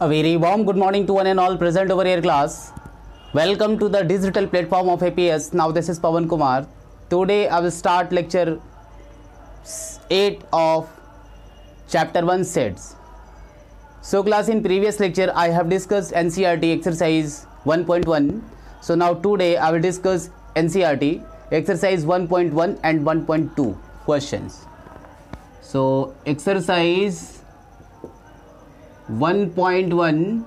A very warm good morning to one and all present over here class. Welcome to the digital platform of APS. Now this is Pawan Kumar. Today I will start lecture 8 of chapter 1 sets. So class, in previous lecture I have discussed NCERT exercise 1.1. So now today I will discuss NCERT exercise 1.1 and 1.2 questions. So exercise 1.1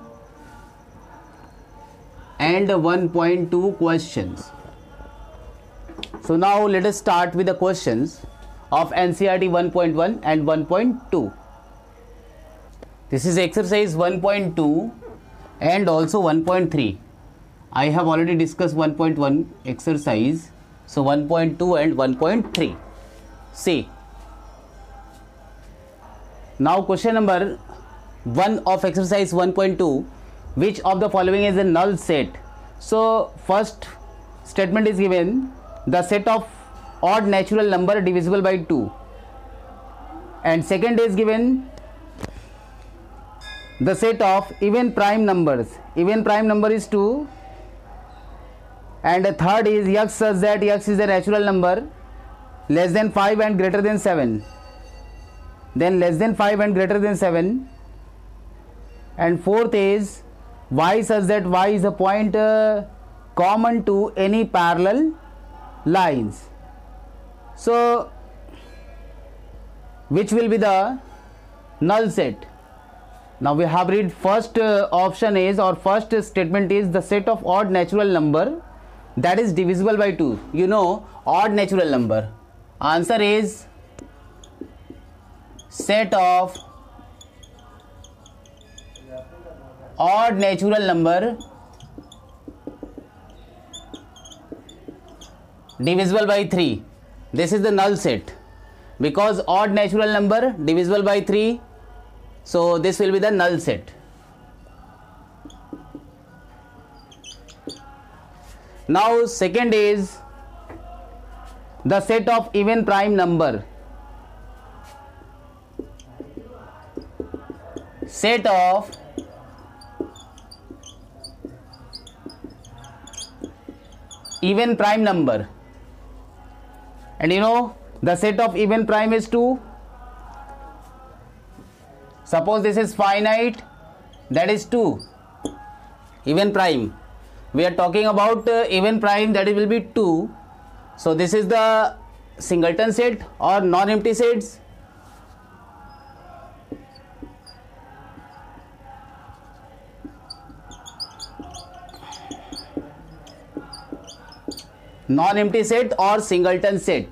and 1.2 questions. So now let us start with the questions of NCERT 1.1 and 1.2. This is exercise 1.2 and also 1.3. I have already discussed 1.1 exercise. So 1.2 and 1.3. See. Now question number 1 of exercise 1.2. Which of the following is a null set? So first statement is given, the set of odd natural number divisible by 2. And second is given, the set of even prime numbers. Even prime number is 2. And the third is x such that x is a natural number less than 5 and greater than 7. Then less than 5 and greater than 7. And fourth is y such that y is a point common to any parallel lines. So which will be the null set? Now we have read first option is, or first statement is, the set of odd natural number that is divisible by 2. You know odd natural number. Answer is set of odd natural number divisible by 3. This is the null set, because odd natural number divisible by 3, so this will be the null set. Now second is the set of even prime number. Set of even prime number, and you know the set of even prime is 2. Suppose this is finite, that is 2. Even prime, we are talking about even prime, that will be 2. So this is the singleton set or non-empty sets. Non-empty set or singleton set.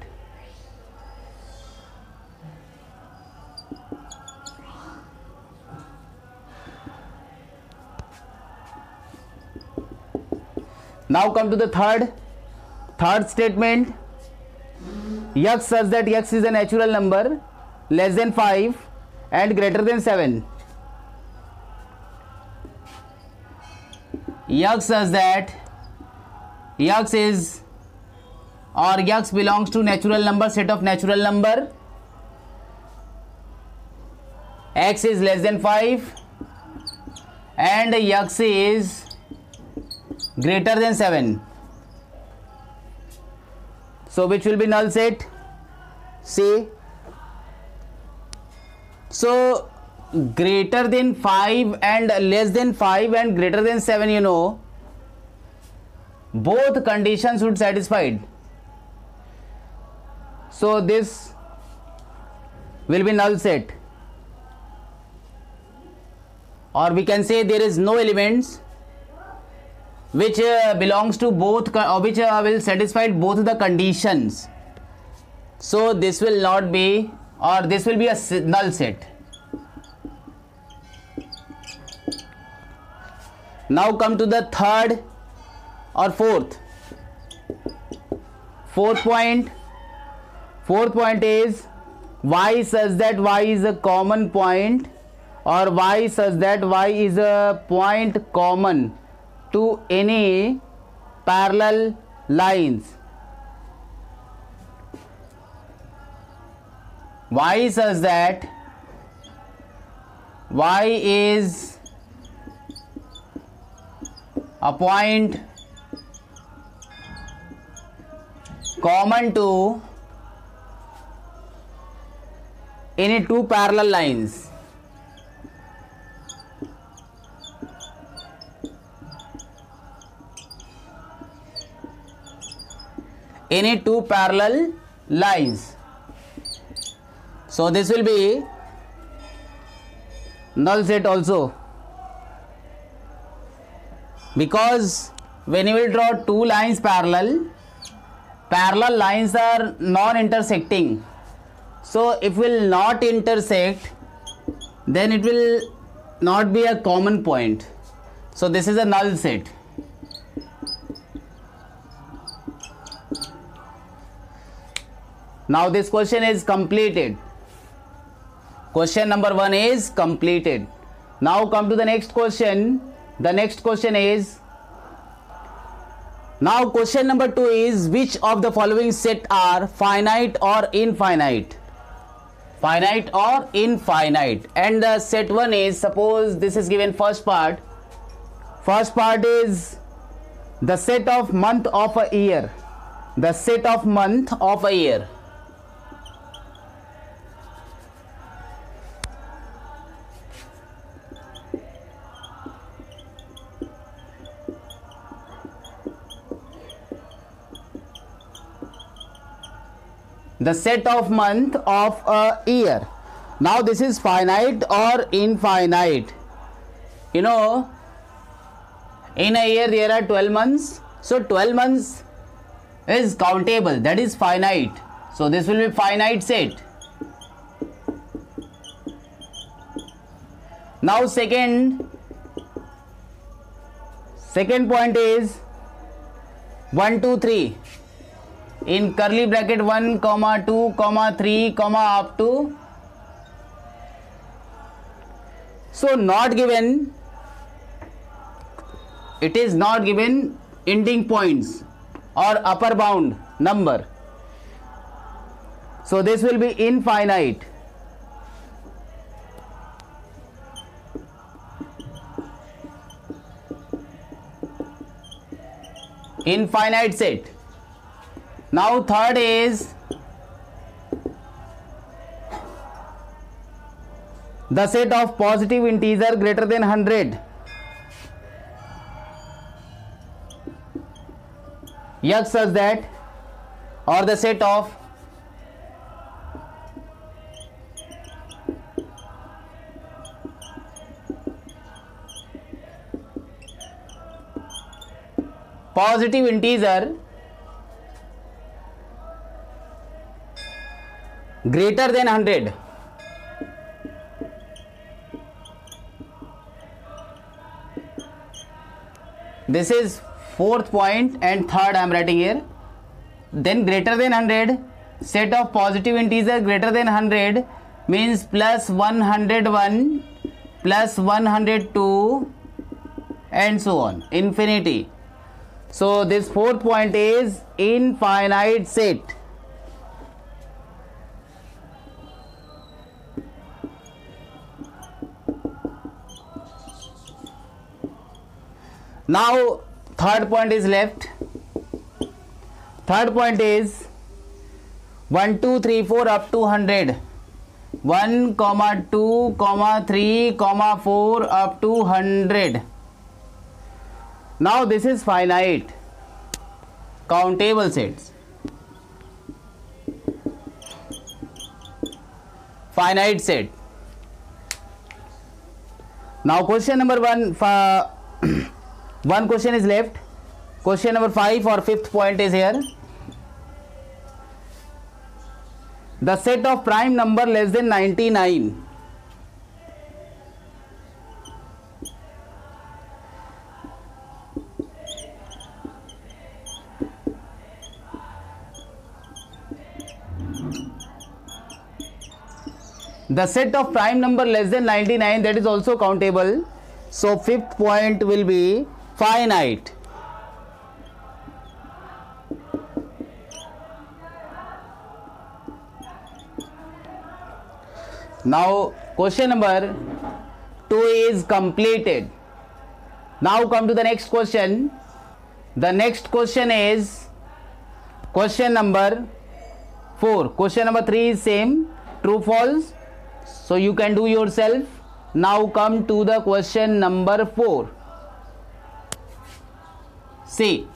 Now come to the third statement. X such that x is a natural number less than 5 and greater than 7. X such that x is, or x belongs to natural number, set of natural number. X is less than 5 and x is greater than 7. So which will be null set? See. So greater than 5 and less than 5 and greater than 7, you know, both conditions should satisfied. So this will be null set, or we can say there is no elements which belongs to both, which will satisfy both the conditions. So this will not be, or this will be a null set. Now come to the third or fourth point. Fourth point is y such that y is a common point, or y such that y is a point common to any parallel lines. Y such that y is a point common to any two parallel lines. Any two parallel lines. So this will be null set also, because when you will draw two lines parallel lines are non-intersecting. So if will not intersect, then it will not be a common point. So this is a null set. Now this question is completed. Question number 1 is completed. Now come to the next question. The next question is, now question number 2 is, which of the following set are finite or infinite? Finite or infinite. And the set 1 is, suppose this is given first part. First part is the set of month of a year. The set of month of a year. The set of month of a year. Now this is finite or infinite. You know, in a year there are 12 months. So 12 months is countable, that is finite. So this will be finite set. Now second point is 1, 2, 3. In curly bracket 1, 2, 3, up to. So not given, it is not given ending points or upper bound number. So this will be infinite. Infinite set. Now third is the set of positive integer greater than 100. X such that, or the set of positive integer greater than 100. This is fourth point and third I am writing here. Then greater than 100, set of positive integer greater than 100 means plus 101, plus 102 and so on, infinity. So this fourth point is infinite set. Now third point is left. Third point is 1, 2, 3, 4 up to 100. 1, 2, 3, 4 up to 100. Now this is finite, countable sets. Finite set. Now question number 1, one question is left. Question number 5 or fifth point is here. The set of prime number less than 99. The set of prime number less than 99, that is also countable. So fifth point will be finite. Now question number 2 is completed. Now come to the next question. The next question is question number 4. Question number 3 is same, true false. So you can do yourself. Now come to the question number 4. See.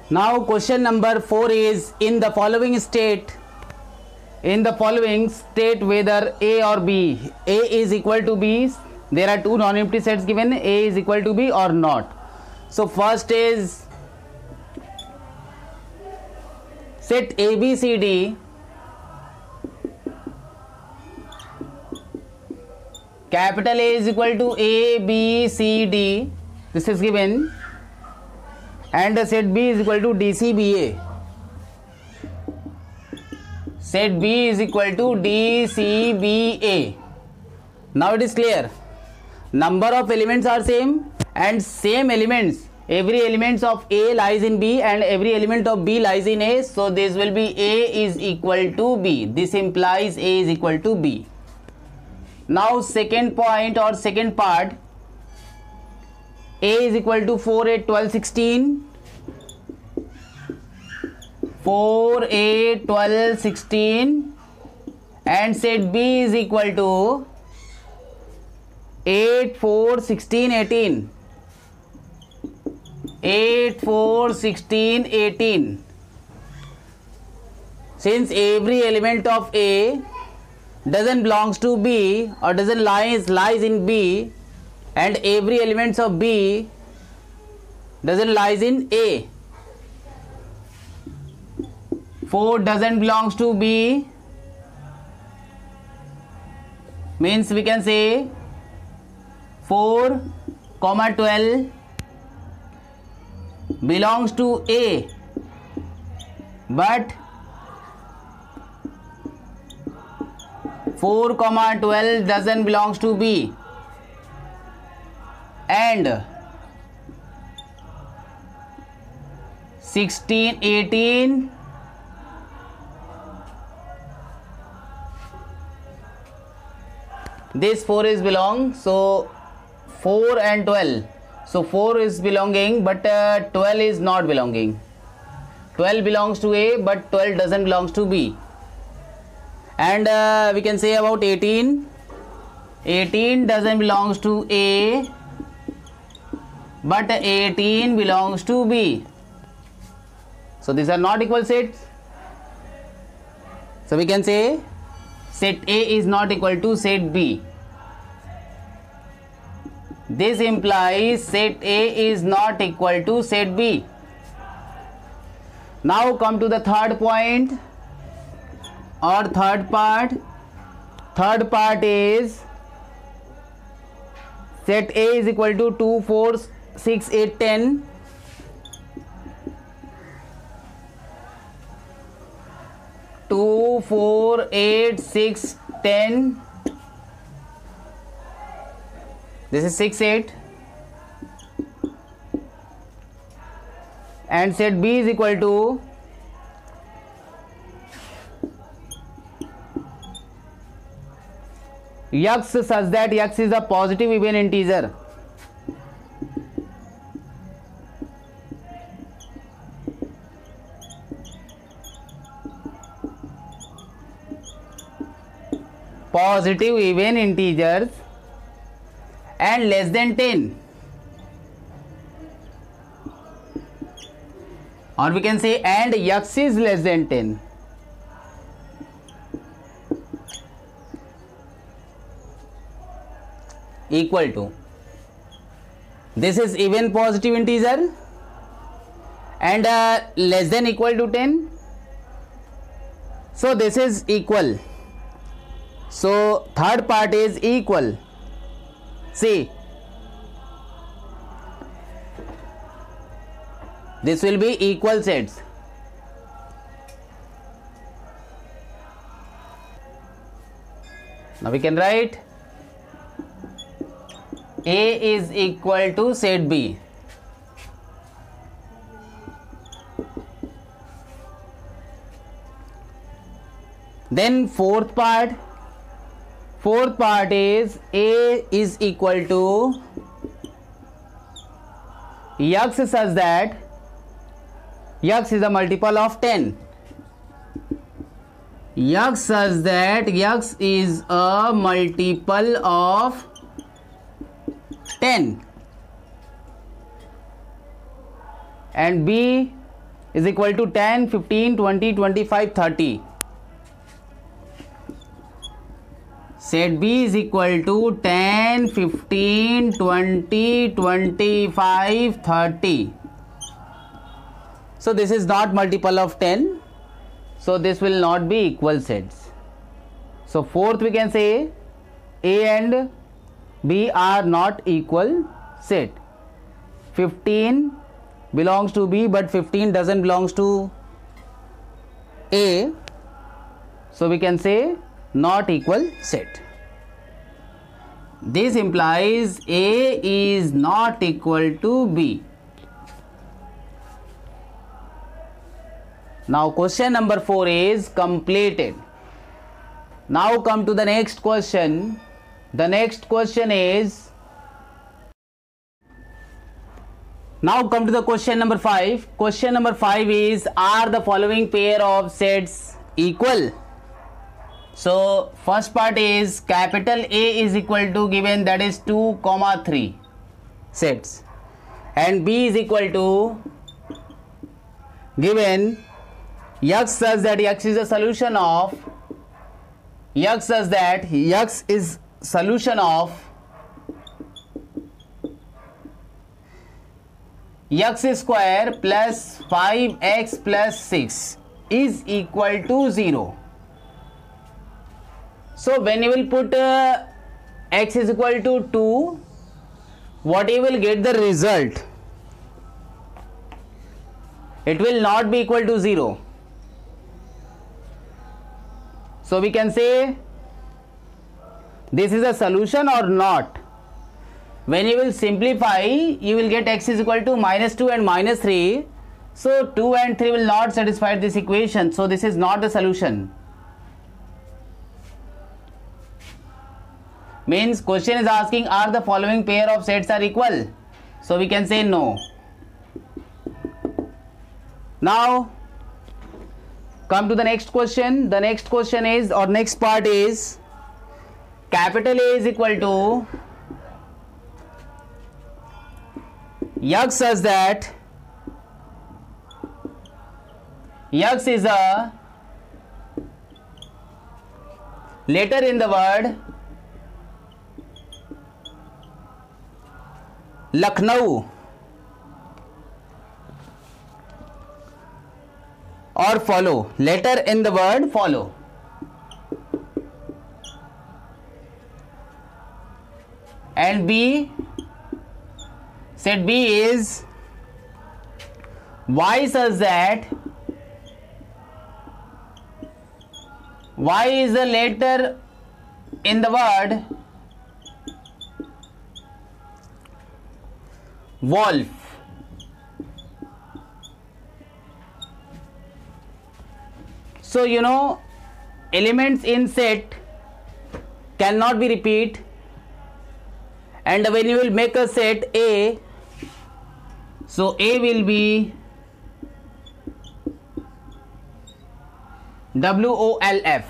Now question number 4 is in the following state whether A or B, A is equal to B, there are two non-empty sets given, A is equal to B or not. So first is set ABCD, capital A is equal to A, B, C, D, this is given, and set B is equal to DCBA. Set B is equal to DCBA. Now it is clear. Number of elements are same and same elements. Every element of A lies in B and every element of B lies in A. So this will be A is equal to B. This implies A is equal to B. Now second point or second part. A is equal to 4, 8, 12, 16. 4, 8, 12, 16 and set B is equal to 8, 4, 16, 18. 8, 4, 16, 18. Since every element of A doesn't belongs to B or doesn't lies in B and every elements of B doesn't lies in A. 4 doesn't belongs to B, means we can say 4, 12 belongs to A, but 4, 12 doesn't belongs to B, and 16, 18 this 4 is belong, so 4 and 12, so 4 is belonging but 12 is not belonging. 12 belongs to A but 12 doesn't belongs to B. And we can say about 18 doesn't belongs to A but 18 belongs to B. So these are not equal sets. So we can say set A is not equal to set B. This implies set A is not equal to set B. Now come to the third point or third part. Third part is set A is equal to 2, 4, 6, 8, 10. 2, 4, 8, 6, 10. This is 6, 8. And set B is equal to X such that X is a positive even integer. Positive even integers and less than 10, or we can say and X is less than 10. Equal to, this is even positive integer and less than equal to 10, so this is equal. So third part is equal. See, this will be equal sets. Now we can write A is equal to set B. Then fourth part is A is equal to X such that X is a multiple of 10. X such that X is a multiple of 10 and B is equal to 10, 15, 20, 25, 30. Set B is equal to 10, 15, 20, 25, 30. So this is not multiple of 10. So this will not be equal sets. So fourth we can say A and B are not equal set. 15 belongs to B but 15 doesn't belongs to A. So we can say not equal set. This implies A is not equal to B. Now question number 4 is completed. Now come to the next question. The next question is, now come to the question number 5. Question number 5 is, are the following pair of sets equal? So first part is capital A is equal to given, that is 2, 3 sets, and B is equal to given X such that X is a solution of X such that X is solution of X square plus 5X plus 6 is equal to 0. So when you will put X is equal to 2, what you will get the result? It will not be equal to 0. So we can say this is a solution or not. When you will simplify, you will get X is equal to -2 and -3. So 2 and 3 will not satisfy this equation. So this is not the solution. Means question is asking, are the following pair of sets are equal? So we can say no. Now come to the next question. The next question is, or next part is, capital A is equal to X such that X is a letter in the word Lucknow or follow, letter in the word follow. And B, set B is Y such that Y is a letter in the word wolf. So you know, elements in set cannot be repeat, and when you will make a set A, so A will be WOLF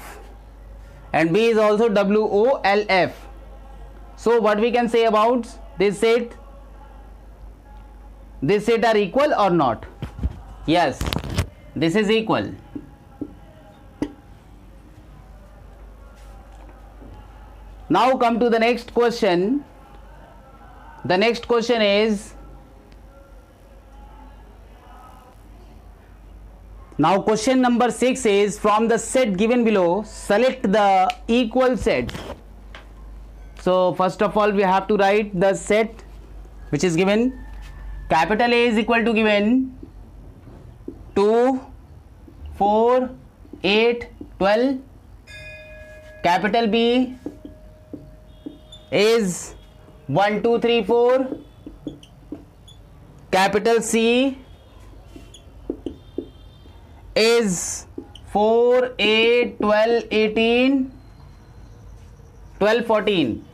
and B is also WOLF. So what we can say about this set? This set are equal or not? Yes, this is equal. Now come to the next question. The next question is, now question number 6 is, from the set given below, select the equal set. So first of all we have to write the set which is given. Capital A is equal to given 2, 4, 8, 12. Capital B is 1 2 3 4, capital C is 4 8 12 18 12 14,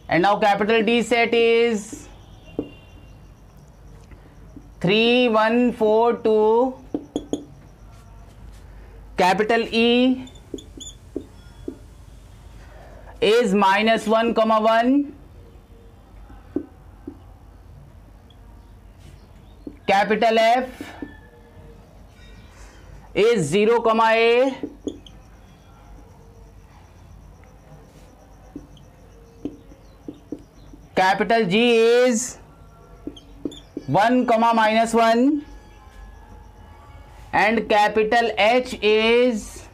and now capital D set is 3 1 4 2, capital E is -1, 1, capital F is 0, A, capital G is 1, -1, and capital H is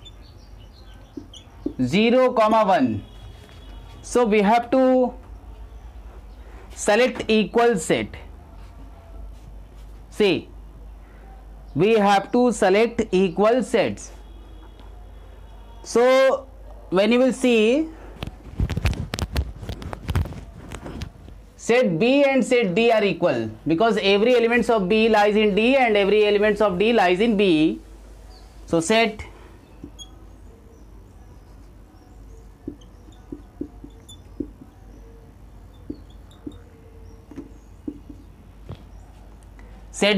0, 1. So we have to select equal set. See, we have to select equal sets. So when you will see set B and set D are equal, because every elements of B lies in D and every elements of D lies in B. So set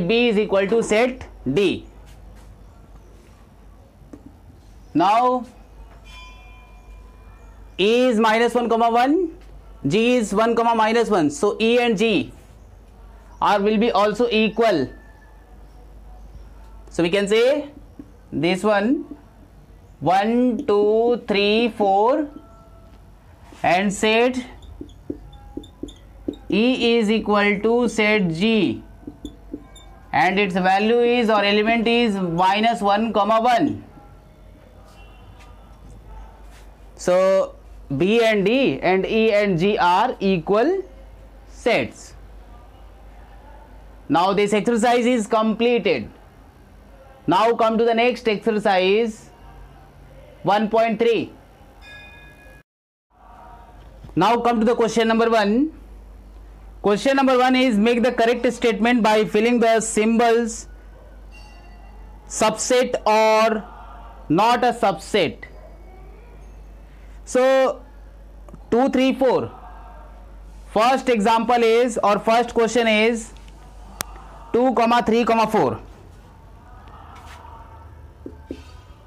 B is equal to set D. Now E is -1, 1, G is 1, -1, so E and G will be also equal. So we can say this one 1 2 3 4, and set E is equal to set G, and its value is, or element is, -1, 1. So B and D and E and G are equal sets. Now this exercise is completed. Now come to the next exercise 1.3. Now come to the question number 1. Question number 1 is make the correct statement by filling the symbols subset or not a subset. So 2 3 4, first example is, or first question is 2, 3, 4.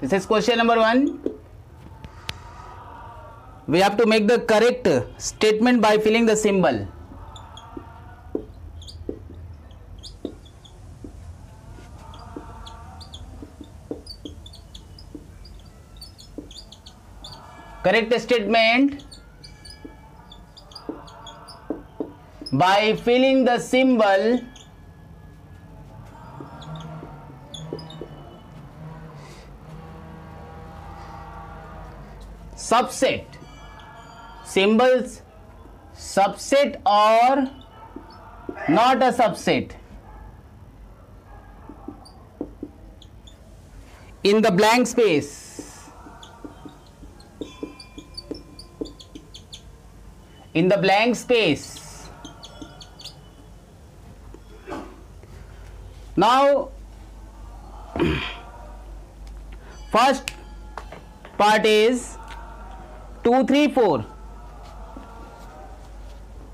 This is question number 1. We have to make the correct statement by filling the symbol. Correct statement by filling the symbol subset, symbols subset or not a subset. In the blank space, in the blank space. Now first part is 2 3 4,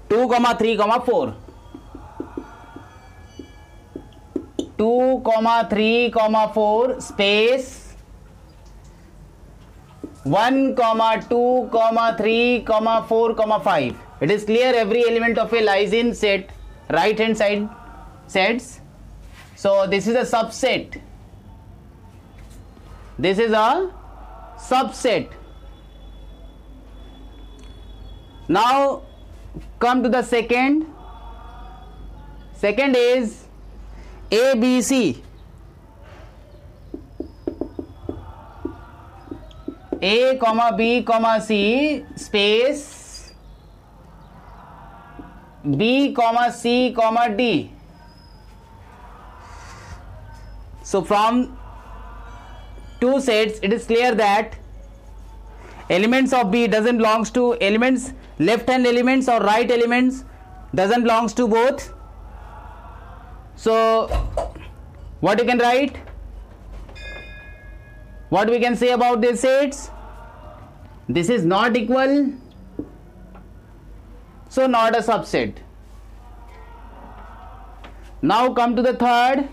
2, 3, 4, 2, 3, 4 space 1, 2, 3, 4, 5. It is clear every element of A lies in set right hand side sets. So this is a subset. This is a subset. Now come to the second. Second is A, B, C. A, B, C space B, C, D. So from two sets it is clear that elements of B doesn't belongs to elements, left hand elements or right elements, doesn't belongs to both. So what you can write, what we can say about these sets, this is not equal, so not a subset. Now come to the third.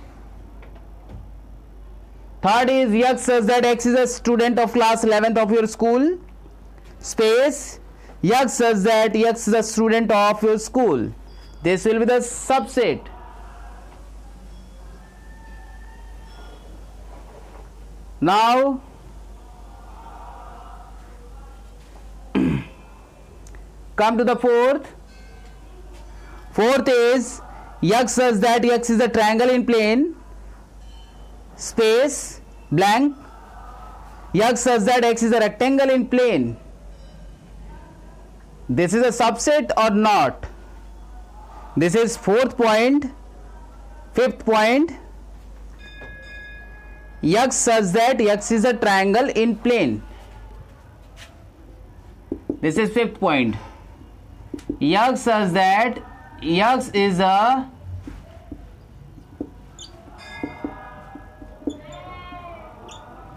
Third is X such that X is a student of class 11th of your school, space X such that X is a student of your school. This will be the subset. Now come to the fourth. Fourth is X such that X is a triangle in plane, space blank X such that X is a rectangle in plane. This is a subset or not? This is fourth point. Fifth point, X such that X is a triangle in plane. This is fifth point. X such that X is a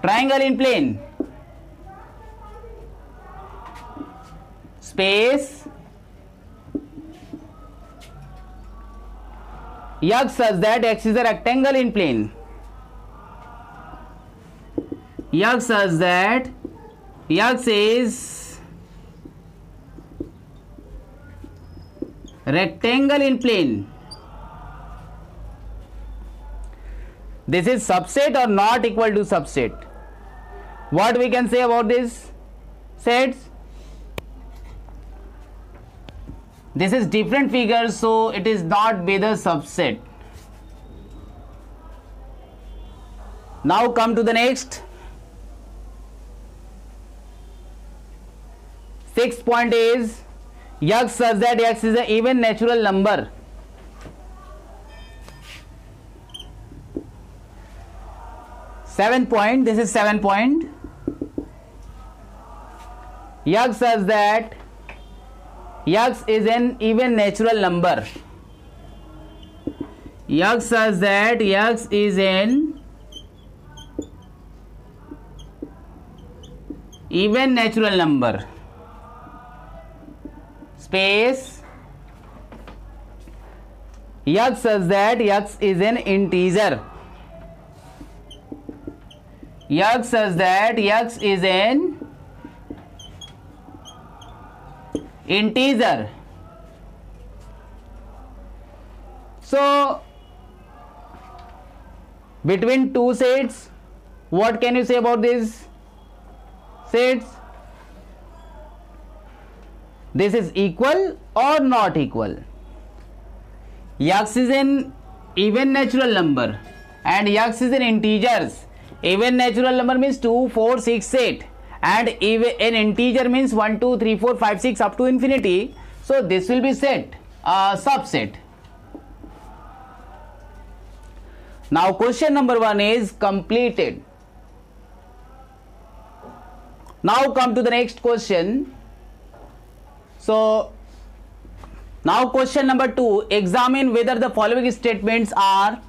triangle in plane, space X such that X is a rectangle in plane. X such that X is rectangle in plane. This is subset or not equal to subset? What we can say about these sets? This is different figures, so it is not be the subset. Now come to the next. Sixth point is X such that X is an even natural number. Seventh point, this is 7 point. X such that X is an even natural number. X such that X is an even natural number. Space X such that X is an integer. X such that X is an integer. So between two sets, what can you say about these sets? This is equal or not equal? X is an even natural number and X is an integers. Even natural number means 2, 4, 6, 8 and even an integer means 1, 2, 3, 4, 5, 6 up to infinity. So this will be set subset. Now question number 1 is completed. Now come to the next question. So now question number 2, examine whether the following statements are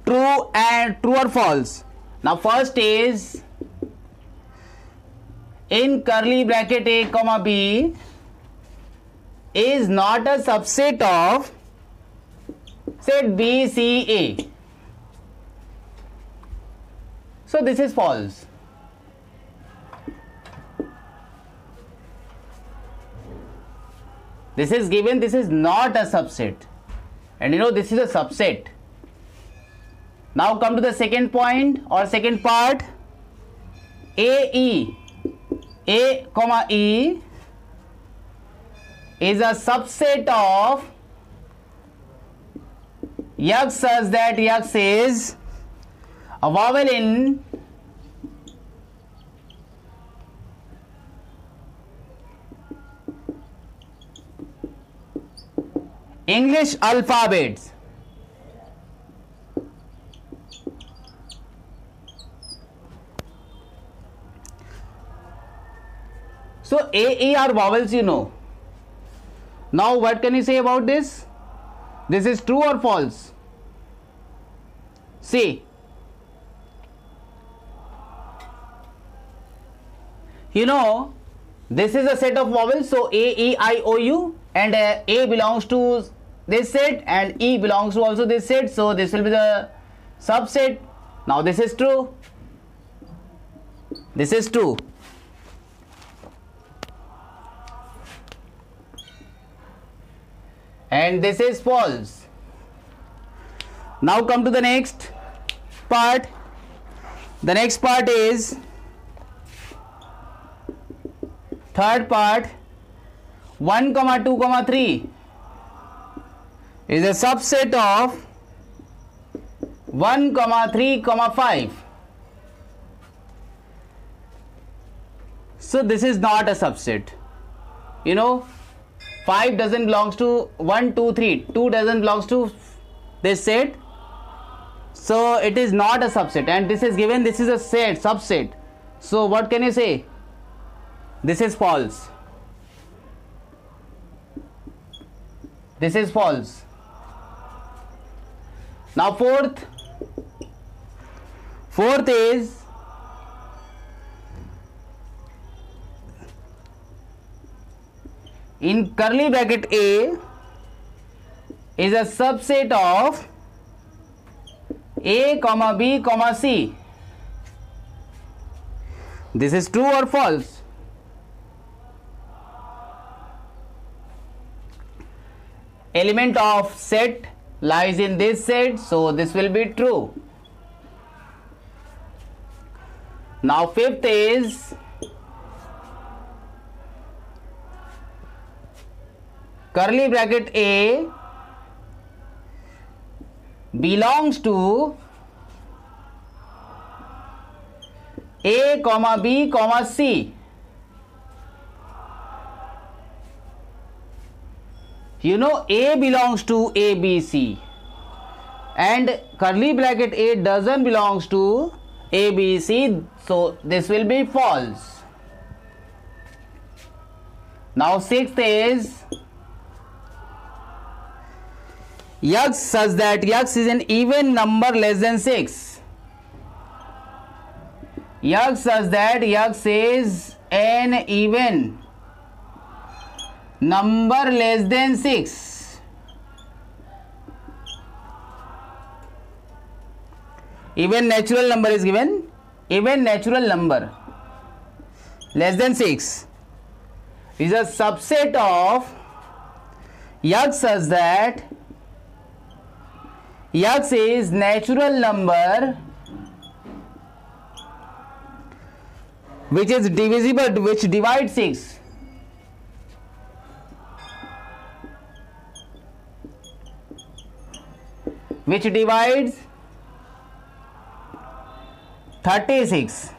true or false. Now first is in curly bracket A comma B is not a subset of set B, C, A. So this is false. This is given, this is not a subset. And you know this is a subset. Now come to the second point or second part. A comma E is a subset of X such that X is a vowel in English alphabets. A, E are vowels, you know. Now what can you say about this? This is true or false? See, you know, this is a set of vowels, so A, E, I, O, U, and A belongs to this set and E belongs to also this set, so this will be the subset. Now this is true. This is true. And this is false. Now come to the next part. The next part is third part. 1, 2, 3 is a subset of 1, 3, 5. So this is not a subset. You know, 5 doesn't belongs to 1, 2, 3. 2 doesn't belongs to this set. So it is not a subset, and this is given, this is a set, subset. So what can you say? This is false. This is false. Now fourth is in curly bracket A is a subset of A, B, C. This is true or false? Element of set lies in this set, so this will be true. Now fifth is curly bracket A belongs to A, B, C. You know, A belongs to A, B, C, and curly bracket A doesn't belongs to A, B, C, so this will be false. Now sixth is X such that X is an even number less than 6. X such that X is an even number less than 6. Even natural number is given. Even natural number less than 6 is a subset of X such that X is natural number which is divisible, which divides 6. Which divides 36.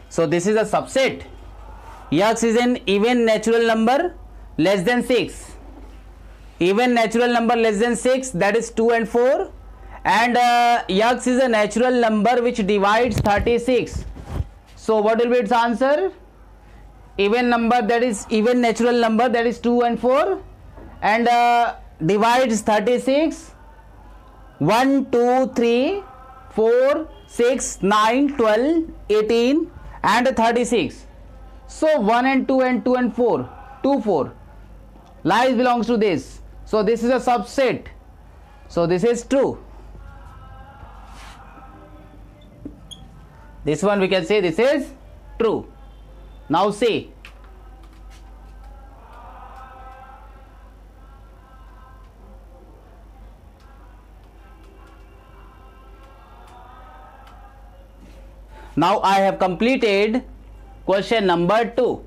So this is a subset. X is an even natural number less than 6. Even natural number less than 6, that is 2 and 4, and X is a natural number which divides 36. So what will be its answer? Even number, that is even natural number, that is 2 and 4, and divides 36. 1, 2, 3, 4, 6, 9, 12, 18 and 36. So 1 and 2 and 2 and 4, 2, 4 lies belongs to this. So this is a subset. So this is true. This one we can say this is true. Now see. Now I have completed question number 2.